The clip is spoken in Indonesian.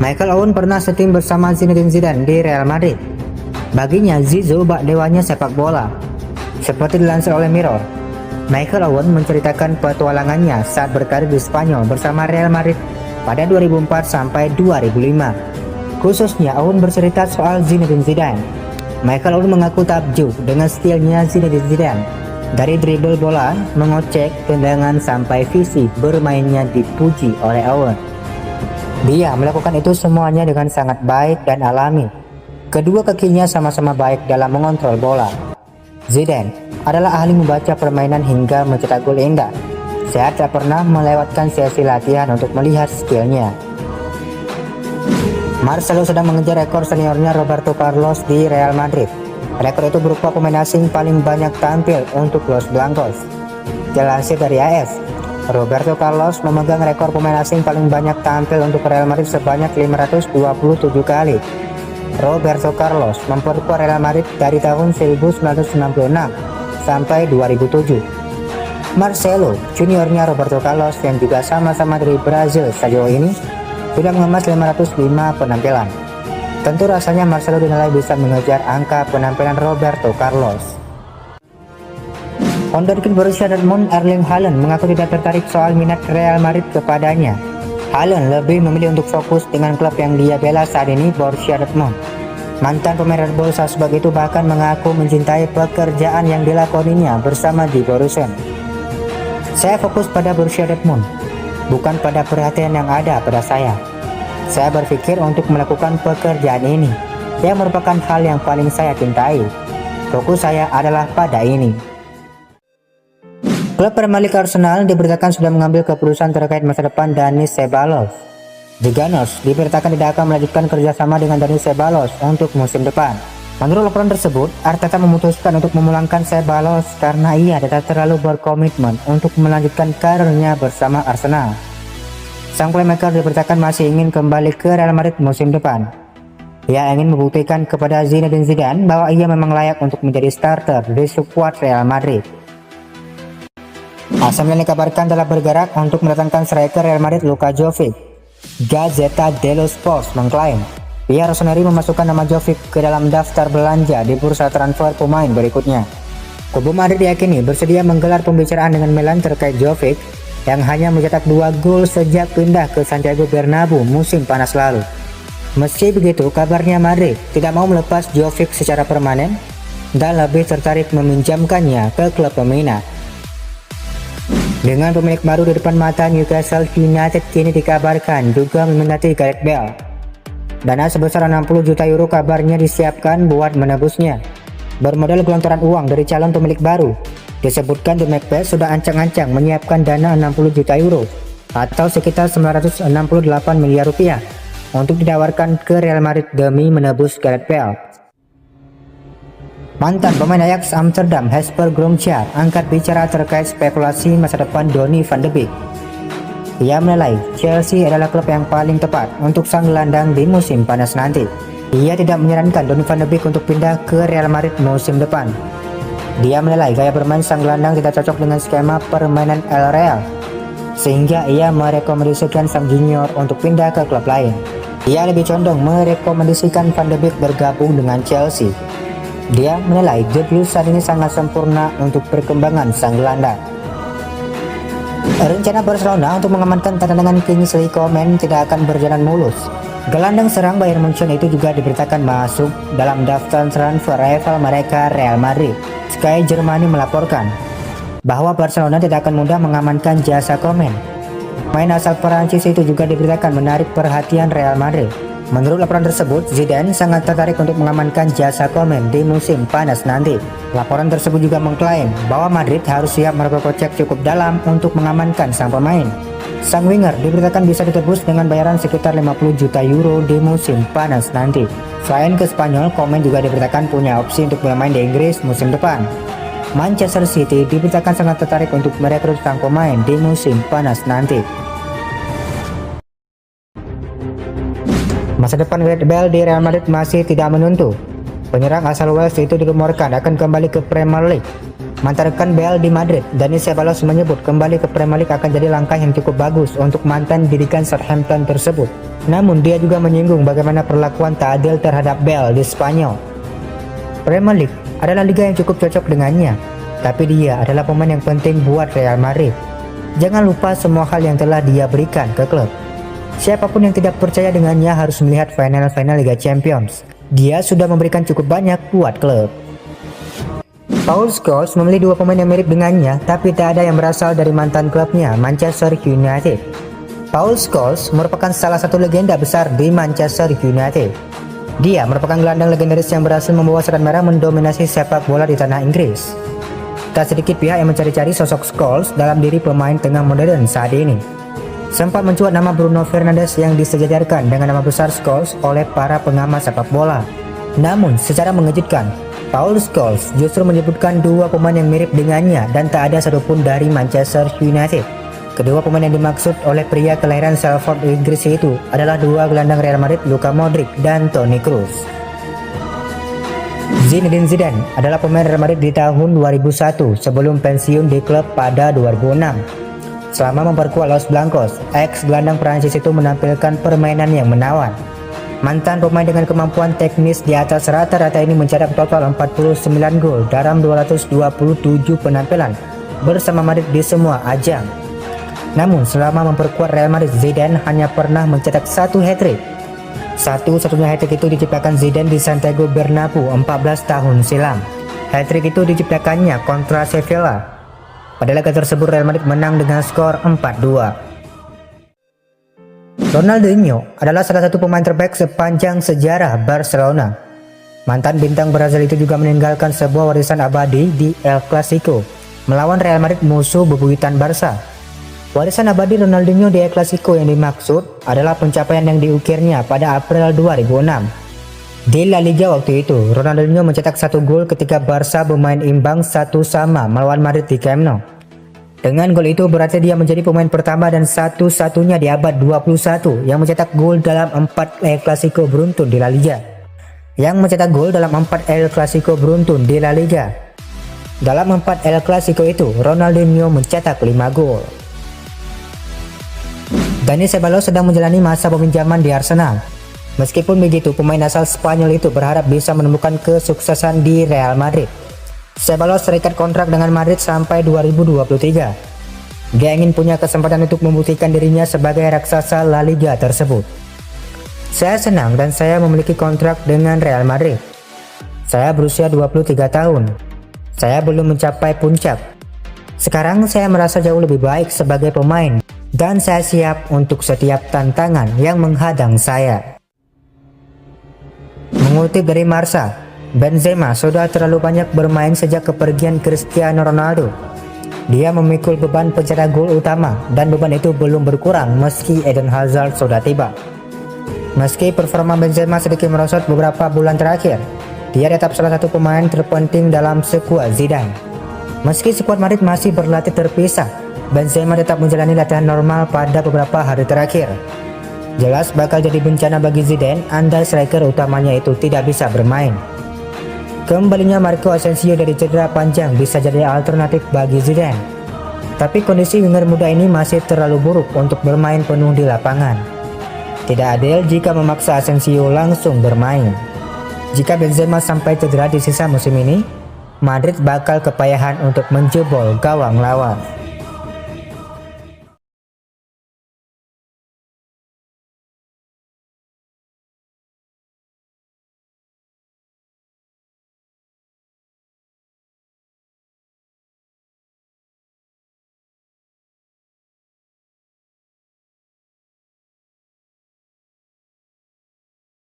Michael Owen pernah setim bersama Zinedine Zidane di Real Madrid. Baginya, Zizou bak dewanya sepak bola. Seperti dilansir oleh Mirror, Michael Owen menceritakan petualangannya saat berkarir di Spanyol bersama Real Madrid pada 2004 sampai 2005. Khususnya, Owen bercerita soal Zinedine Zidane. Michael Owen mengaku takjub dengan stilnya Zinedine Zidane. Dari dribble bola, mengocek, tendangan sampai visi bermainnya dipuji oleh Owen. Dia melakukan itu semuanya dengan sangat baik dan alami. Kedua kakinya sama-sama baik dalam mengontrol bola. Zidane adalah ahli membaca permainan hingga mencetak gol indah. Saya tak pernah melewatkan sesi latihan untuk melihat skillnya. Marcelo sedang mengejar rekor seniornya Roberto Carlos di Real Madrid. Rekor itu berupa pemain asing paling banyak tampil untuk Los Blancos. Dilansir dari AS, Roberto Carlos memegang rekor pemain asing paling banyak tampil untuk Real Madrid sebanyak 527 kali. Roberto Carlos memperkuat Real Madrid dari tahun 1996 sampai 2007. Marcelo, juniornya Roberto Carlos yang juga sama-sama dari Brazil sejauh ini, sudah mengemas 505 penampilan. Tentu rasanya Marcelo dinilai bisa mengejar angka penampilan Roberto Carlos. Wonderkid Borussia Dortmund Erling Haaland mengaku tidak tertarik soal minat Real Madrid kepadanya. Haaland lebih memilih untuk fokus dengan klub yang dia bela saat ini, Borussia Dortmund. Mantan pemain Red Bull Salzburg itu bahkan mengaku mencintai pekerjaan yang dilakoninya bersama di Borussia. Saya fokus pada Borussia Dortmund, bukan pada perhatian yang ada pada saya. Saya berpikir untuk melakukan pekerjaan ini, yang merupakan hal yang paling saya cintai. Fokus saya adalah pada ini. Klub Premier League Arsenal diberitakan sudah mengambil keputusan terkait masa depan Dani Ceballos. The Gunners diberitakan tidak akan melanjutkan kerjasama dengan Dani Ceballos untuk musim depan. Menurut laporan tersebut, Arteta memutuskan untuk memulangkan Ceballos karena ia tidak terlalu berkomitmen untuk melanjutkan karirnya bersama Arsenal. Sang playmaker diberitakan masih ingin kembali ke Real Madrid musim depan. Ia ingin membuktikan kepada Zinedine Zidane bahwa ia memang layak untuk menjadi starter di skuad Real Madrid. AC Milan dikabarkan telah bergerak untuk mendatangkan striker Real Madrid Luka Jovic. Gazzetta dello Sport mengklaim pihak Rossoneri memasukkan nama Jovic ke dalam daftar belanja di bursa transfer pemain berikutnya. Kubu Madrid diyakini bersedia menggelar pembicaraan dengan Milan terkait Jovic yang hanya mencetak 2 gol sejak pindah ke Santiago Bernabeu musim panas lalu. Meski begitu, kabarnya Madrid tidak mau melepas Jovic secara permanen dan lebih tertarik meminjamkannya ke klub peminat. Dengan pemilik baru di depan mata, Newcastle United kini dikabarkan juga meminati Gareth Bale. Dana sebesar 60 juta euro kabarnya disiapkan buat menebusnya. Bermodal gelontoran uang dari calon pemilik baru, disebutkan The Magpies sudah ancang-ancang menyiapkan dana 60 juta euro atau sekitar 968 miliar rupiah untuk ditawarkan ke Real Madrid demi menebus Gareth Bale. Mantan pemain Ajax Amsterdam Jesper Gromschaar angkat bicara terkait spekulasi masa depan Donny van de Beek. Ia menilai Chelsea adalah klub yang paling tepat untuk sang gelandang di musim panas nanti. Ia tidak menyarankan Donny van de Beek untuk pindah ke Real Madrid musim depan. Dia menilai gaya bermain sang gelandang tidak cocok dengan skema permainan El Real, sehingga ia merekomendasikan sang junior untuk pindah ke klub lain. Ia lebih condong merekomendasikan Van de Beek bergabung dengan Chelsea. Dia menilai debut saat ini sangat sempurna untuk perkembangan sang gelandang. Rencana Barcelona untuk mengamankan cadangan Kingsley Coman tidak akan berjalan mulus. Gelandang serang Bayern Munchen itu juga diberitakan masuk dalam daftar transfer rival mereka Real Madrid. Sky Germany melaporkan bahwa Barcelona tidak akan mudah mengamankan jasa Coman. Main asal Perancis itu juga diberitakan menarik perhatian Real Madrid. Menurut laporan tersebut, Zidane sangat tertarik untuk mengamankan jasa Coman di musim panas nanti. Laporan tersebut juga mengklaim bahwa Madrid harus siap merogoh kocek cukup dalam untuk mengamankan sang pemain. Sang winger diberitakan bisa ditebus dengan bayaran sekitar 50 juta euro di musim panas nanti. Selain ke Spanyol, Coman juga diberitakan punya opsi untuk bermain di Inggris musim depan. Manchester City diberitakan sangat tertarik untuk merekrut sang pemain di musim panas nanti. Masa depan Gareth Bale di Real Madrid masih tidak menentu. Penyerang asal Wales itu dirumorkan akan kembali ke Premier League. Mantan rekan Bale di Madrid, Dani Ceballos menyebut kembali ke Premier League akan jadi langkah yang cukup bagus untuk mantan didikan Southampton tersebut. Namun dia juga menyinggung bagaimana perlakuan tak adil terhadap Bale di Spanyol. Premier League adalah liga yang cukup cocok dengannya, tapi dia adalah pemain yang penting buat Real Madrid. Jangan lupa semua hal yang telah dia berikan ke klub. Siapapun yang tidak percaya dengannya harus melihat final-final Liga Champions. Dia sudah memberikan cukup banyak buat klub. Paul Scholes memilih dua pemain yang mirip dengannya, tapi tak ada yang berasal dari mantan klubnya, Manchester United. Paul Scholes merupakan salah satu legenda besar di Manchester United. Dia merupakan gelandang legendaris yang berhasil membawa Setan Merah mendominasi sepak bola di tanah Inggris. Tak sedikit pihak yang mencari-cari sosok Scholes dalam diri pemain tengah modern saat ini. Sempat mencuat nama Bruno Fernandes yang disejajarkan dengan nama besar Scholes oleh para pengamat sepak bola. Namun secara mengejutkan, Paul Scholes justru menyebutkan dua pemain yang mirip dengannya dan tak ada satupun dari Manchester United. Kedua pemain yang dimaksud oleh pria kelahiran Salford, Inggris itu adalah dua gelandang Real Madrid, Luka Modric dan Toni Kroos. Zinedine Zidane adalah pemain Real Madrid di tahun 2001 sebelum pensiun di klub pada 2006. Selama memperkuat Los Blancos, ex-gelandang Prancis itu menampilkan permainan yang menawan. Mantan pemain dengan kemampuan teknis di atas rata-rata ini mencetak total 49 gol dalam 227 penampilan bersama Madrid di semua ajang. Namun selama memperkuat Real Madrid, Zidane hanya pernah mencetak satu hat-trick. Satu-satunya hat-trick itu diciptakan Zidane di Santiago Bernabeu 14 tahun silam. Hat-trick itu diciptakannya kontra Sevilla. Pada laga tersebut Real Madrid menang dengan skor 4-2. Ronaldinho adalah salah satu pemain terbaik sepanjang sejarah Barcelona. Mantan bintang Brazil itu juga meninggalkan sebuah warisan abadi di El Clasico melawan Real Madrid, musuh bebuyutan Barca. Warisan abadi Ronaldinho di El Clasico yang dimaksud adalah pencapaian yang diukirnya pada April 2006. Di La Liga waktu itu, Ronaldinho mencetak satu gol ketika Barca bermain imbang 1-1 melawan Madrid di Camp Nou. Dengan gol itu berarti dia menjadi pemain pertama dan satu-satunya di abad 21 yang mencetak gol dalam 4 El Clasico beruntun di La Liga. Di La Liga. Dalam 4 El Clasico itu, Ronaldinho mencetak 5 gol. Dani Ceballos sedang menjalani masa peminjaman di Arsenal. Meskipun begitu, pemain asal Spanyol itu berharap bisa menemukan kesuksesan di Real Madrid. Ceballos terikat kontrak dengan Madrid sampai 2023. Dia ingin punya kesempatan untuk membuktikan dirinya sebagai raksasa La Liga tersebut. Saya senang dan saya memiliki kontrak dengan Real Madrid. Saya berusia 23 tahun. Saya belum mencapai puncak. Sekarang saya merasa jauh lebih baik sebagai pemain dan saya siap untuk setiap tantangan yang menghadang saya. Mengutip dari Marca, Benzema sudah terlalu banyak bermain sejak kepergian Cristiano Ronaldo. Dia memikul beban pencetak gol utama dan beban itu belum berkurang meski Eden Hazard sudah tiba. Meski performa Benzema sedikit merosot beberapa bulan terakhir, dia tetap salah satu pemain terpenting dalam skuad Zidane. Meski skuad Madrid masih berlatih terpisah, Benzema tetap menjalani latihan normal pada beberapa hari terakhir. Jelas bakal jadi bencana bagi Zidane andai striker utamanya itu tidak bisa bermain. Kembalinya Marco Asensio dari cedera panjang bisa jadi alternatif bagi Zidane. Tapi kondisi winger muda ini masih terlalu buruk untuk bermain penuh di lapangan. Tidak adil jika memaksa Asensio langsung bermain. Jika Benzema sampai cedera di sisa musim ini, Madrid bakal kepayahan untuk menjebol gawang lawan.